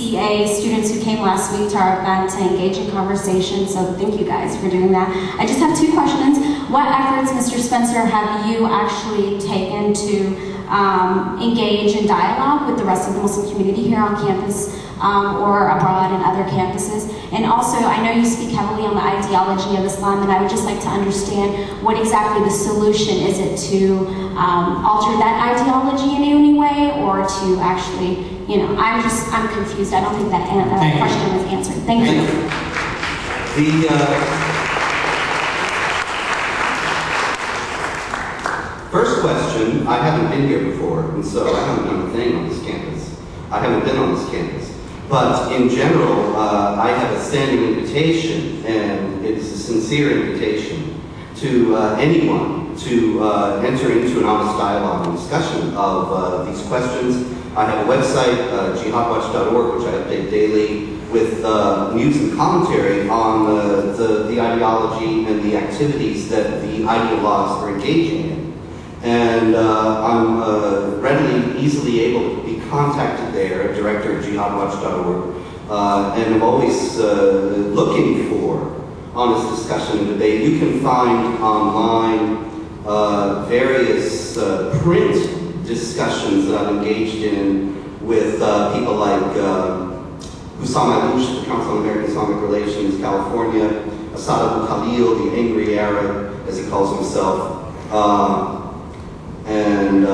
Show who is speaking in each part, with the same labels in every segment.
Speaker 1: CA students who came last week to our event to engage in conversation, so thank you guys for doing that. I just have two questions. What efforts, Mr. Spencer, have you actually taken to engage in dialogue with the rest of the Muslim community here on campus or abroad in other campuses? And also, I know you speak heavily on the ideology of Islam, and I would just like to understand what exactly the solution is. It to alter that ideology in any way, or to actually, you know, I'm confused. I don't think that question was answered. Thank you.
Speaker 2: First question, I haven't been here before, and so I haven't done a thing on this campus. I haven't been on this campus. But in general, I have a standing invitation, and it's a sincere invitation to anyone to enter into an honest dialogue and discussion of these questions. I have a website, jihadwatch.org, which I update daily with news and commentary on the ideology and the activities that the ideologues are engaging in. And I'm readily, easily able to be contacted there, director of jihadwatch.org, and I'm always looking for honest discussion and debate. You can find online various print discussions that I've engaged in with people like Hussam Alouche, the Council on American Islamic Relations, California, Asad Abu Khalil, the angry Arab, as he calls himself, and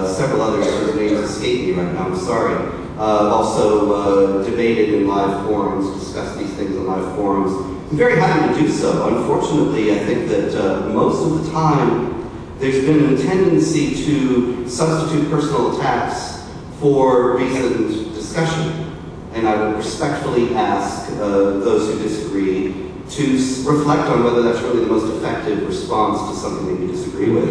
Speaker 2: several others whose names escape me right now, I'm sorry. Also debated in live forums, discussed these things in live forums. I'm very happy to do so. Unfortunately, I think that most of the time there's been a tendency to substitute personal attacks for reasoned discussion. And I would respectfully ask those who disagree to reflect on whether that's really the most effective response to something that you disagree with,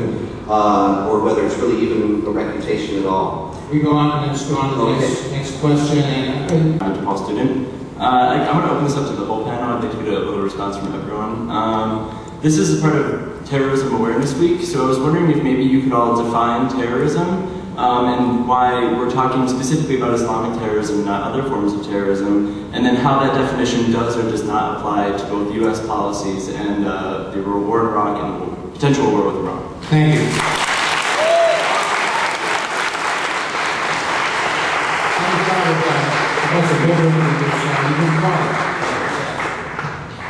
Speaker 2: or whether it's really even a refutation at all.
Speaker 3: We go on and let's go on to the next question.
Speaker 4: I'm a Depaul student. I want to open this up to the whole panel. I'd like to get a little response from everyone. This is a part of Terrorism Awareness Week, so I was wondering if maybe you could all define terrorism and why we're talking specifically about Islamic terrorism, not other forms of terrorism, and then how that definition does or does not apply to both U.S. policies and the war in Iraq and the potential war with Iraq.
Speaker 3: Thank you.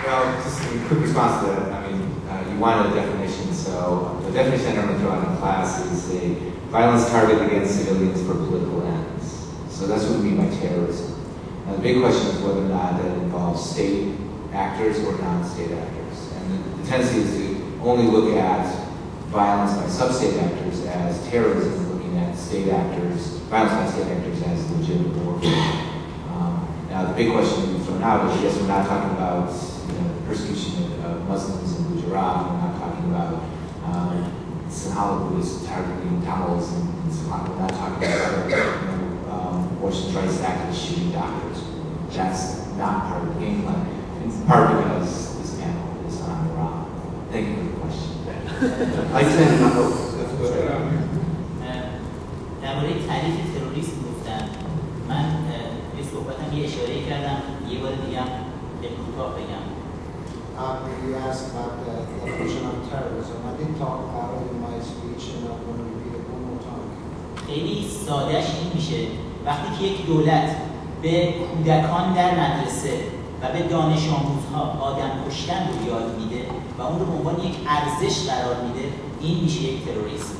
Speaker 5: Well, just a quick response to that. I mean, you wanted a definition, so the definition I'm going to throw out in class is a violence targeted against civilians for political ends. So that's what we mean by terrorism. Now the big question is whether or not that involves state actors or non-state actors. And the tendency is to only look at violence by sub-state actors as terrorism, looking at state actors, violence by state actors as legitimate warfare. Now the big question we've thrown out is, yes, we're not talking about persecution of Muslims in Gujarat. We're not talking about Sinhala Buddhists targeting Tamils in Sinhala. We're not talking about abortion rights activists shooting doctors. That's not part of the game plan. It's part because this panel is on Iran. Thank you for the question.
Speaker 2: I tend not
Speaker 6: در مورد تعریف تروریسم گفتم. من یه صحبتم یه اشاره کردم، یه بار دیگه هم به کوتاه بگم.
Speaker 7: You asked about the definition of terrorism. I did talk about it in my speech, and I'm going to repeat it one more time.
Speaker 6: خیلی سادهش این میشه وقتی که یک دولت به کودکان در مدرسه و به دانش آموزها آدم کشتن رو یاد میده و اون رو به عنوان یک ارزش قرار میده، این میشه یک تروریسم.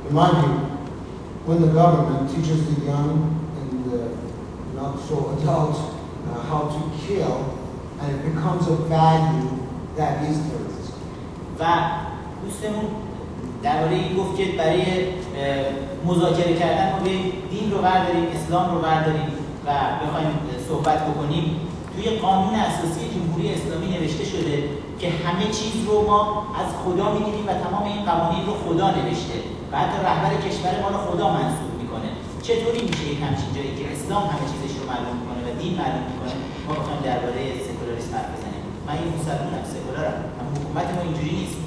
Speaker 7: In my view, when the government teaches the young and the not so adults how to kill, and it becomes a value, that is terrorism.
Speaker 6: و دوستمون درباره این گفت که برای مذاکره کردن ما به دین رو برداریم، اسلام رو برداریم و بخوایم صحبت بکنیم. توی قانون اساسی جمهوری اسلامی نوشته شده که همه چیز رو ما از خدا می‌گیریم و تمام این قوانین رو خدا نوشته و حتی رهبر کشور ما رو خدا منصوب میکنه. چطوری میشه یک همچین جایی که اسلام همه چیزش رو معلوم میکنه و دین معلوم میکنه ما بخوایم درباره سکولاریسم حرف بزنیم؟ من این مسلمانم، سکولارم، اما حکومت ما اینجوری نیست.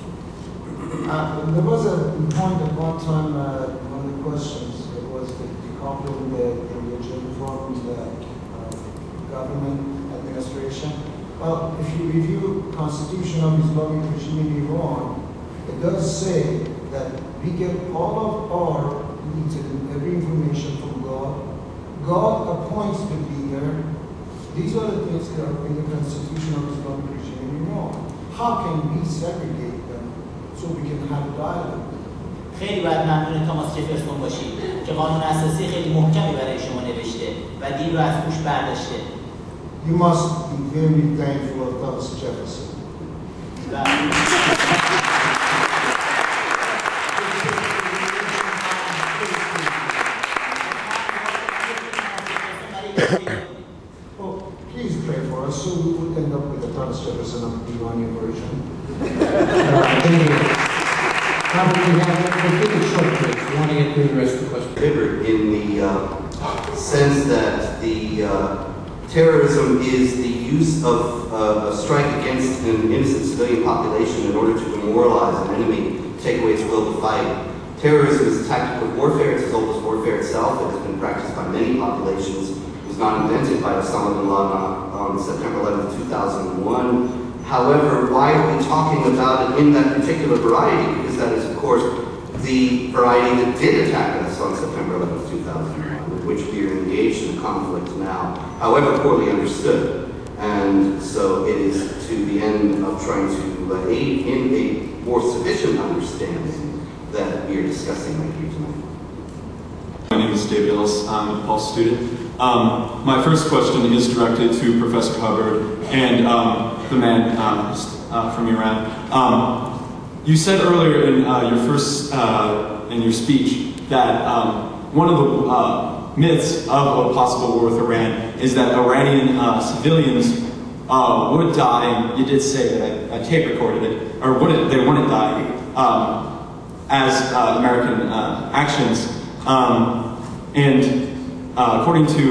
Speaker 7: There was a point at one time, one of the questions was decoupling the religion from the government administration. Well, if you review Constitution of Islamic Regime in Iran, it does say that we get all of our needs and every information from God. God appoints the leader. These are the things that are in the Constitution of Islamic Regime in Iran. How can we segregate them so we can have a dialogue?
Speaker 6: خیلی باید ممنون توماس جفرسون باشید که قانون اساسی خیلی محکمی برای شما نوشته و دین رو از گوش برداشته.
Speaker 7: You must be very thankful of Thomas Jefferson. Well, please pray for us so we would end up with the Thomas Jefferson of the Iranian version.
Speaker 3: Thank you. Probably have a short break. You want to get through the rest of the question?
Speaker 2: In the sense that the terrorism is the use of a strike against an innocent civilian population in order to demoralize an enemy, take away its will to fight. Terrorism is a tactic of warfare. It's as old as warfare itself. It has been practiced by many populations. It was not invented by Osama bin Laden on September 11th, 2001. However, why are we talking about it in that particular variety? Because that is, of course, the variety that did attack us on September 11th, 2001, with which we are engaged in conflict now, however poorly understood. And so it is to the end of trying to aid in a more sufficient understanding that we are discussing right here tonight.
Speaker 8: My name is David Ellis. I'm a Depaul student. My first question is directed to Professor Hubbard and the man from Iran. You said earlier in your first in your speech that one of the myths of a possible war with Iran is that Iranian civilians would die. You did say that I tape recorded it, or they wouldn't die as American actions. And according to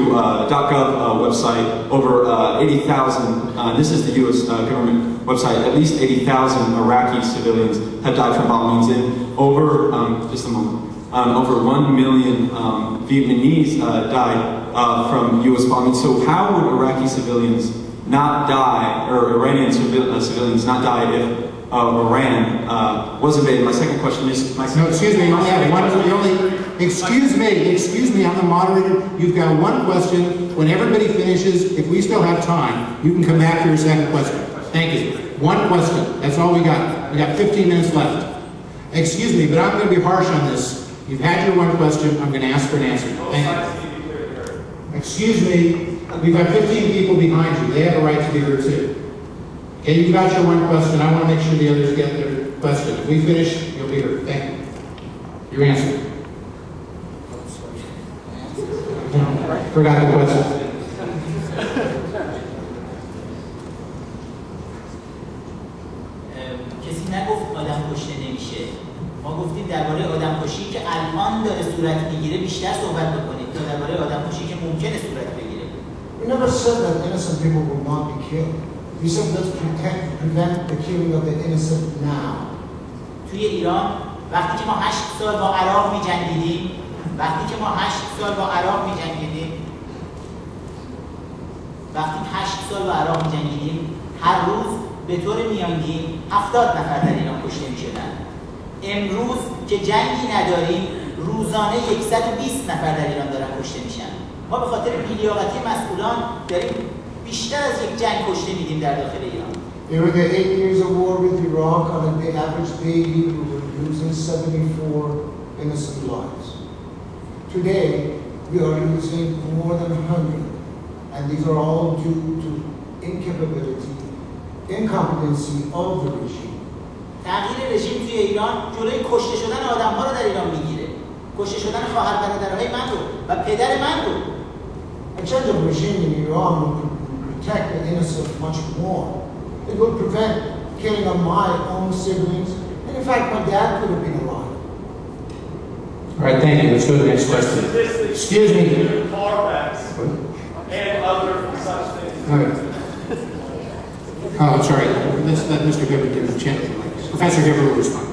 Speaker 8: .gov website, over 80,000, this is the U.S. government website, at least 80,000 Iraqi civilians have died from bombings, and over, just a moment, over 1 million Vietnamese died from U.S. bombings. So how would Iraqi civilians not die, or Iranian civilians not die if Iran was invaded? My second question is...
Speaker 3: No, excuse me, you only have one, excuse me, I'm the moderator. You've got one question. When everybody finishes, if we still have time, you can come back for your second question. Thank you. One question, that's all we got. We got 15 minutes left. Excuse me, but I'm going to be harsh on this. You've had your one question, I'm going to ask for an answer. Thank you. Excuse me, we've got 15 people behind you. They have a right to be heard too. Okay, you've got your one question. I want to make sure the others get their question. If we finish, you'll be heard. Thank you. Your answer. Forgot the question.
Speaker 6: کسی نگفت آدم کشته نمیشه. ما گفتیم درباره آدم کشی که الان داره صورت میگیره بیشتر صحبت بکنید تا درباره آدم کشی که ممکنه صورت بگیره.
Speaker 7: We never said that innocent people will not be killed. We said let's prevent the killing of the innocent now.
Speaker 6: توی ایران وقتی که ما 8 سال با عراق می‌جنگیدیم، هر روز به طور میانگین 70 نفر در ایران کشته می‌شدند. امروز که جنگی نداریم، روزانه 120 نفر در ایران دارن کشته میشن. ما به خاطر بی‌لیاقتی مسئولان داریم بیشتر از یک جنگ کشته میدیم در داخل ایران.
Speaker 7: During the 8 years of war with Iraq, on the average daily, we were losing 74 innocent lives. Today, we are losing more than 100, and these are all due to incompetency of the regime.
Speaker 6: تغییر رژیم توی ایران جلوی کشته شدن آدم‌ها رو در ایران میگیره. کشته شدن خواهر برادرهای من رو و پدر من رو.
Speaker 7: A change of regime in Iran will protect the innocent much more. It will prevent killing of my own siblings, and in fact, my dad could have been alive.
Speaker 3: All right, thank you. Let's go to the next question. Excuse me.
Speaker 9: And other such things.
Speaker 3: Okay. Oh, I'm sorry. Let's let Mr. Gibbard give a chance. Professor Gibbard will respond.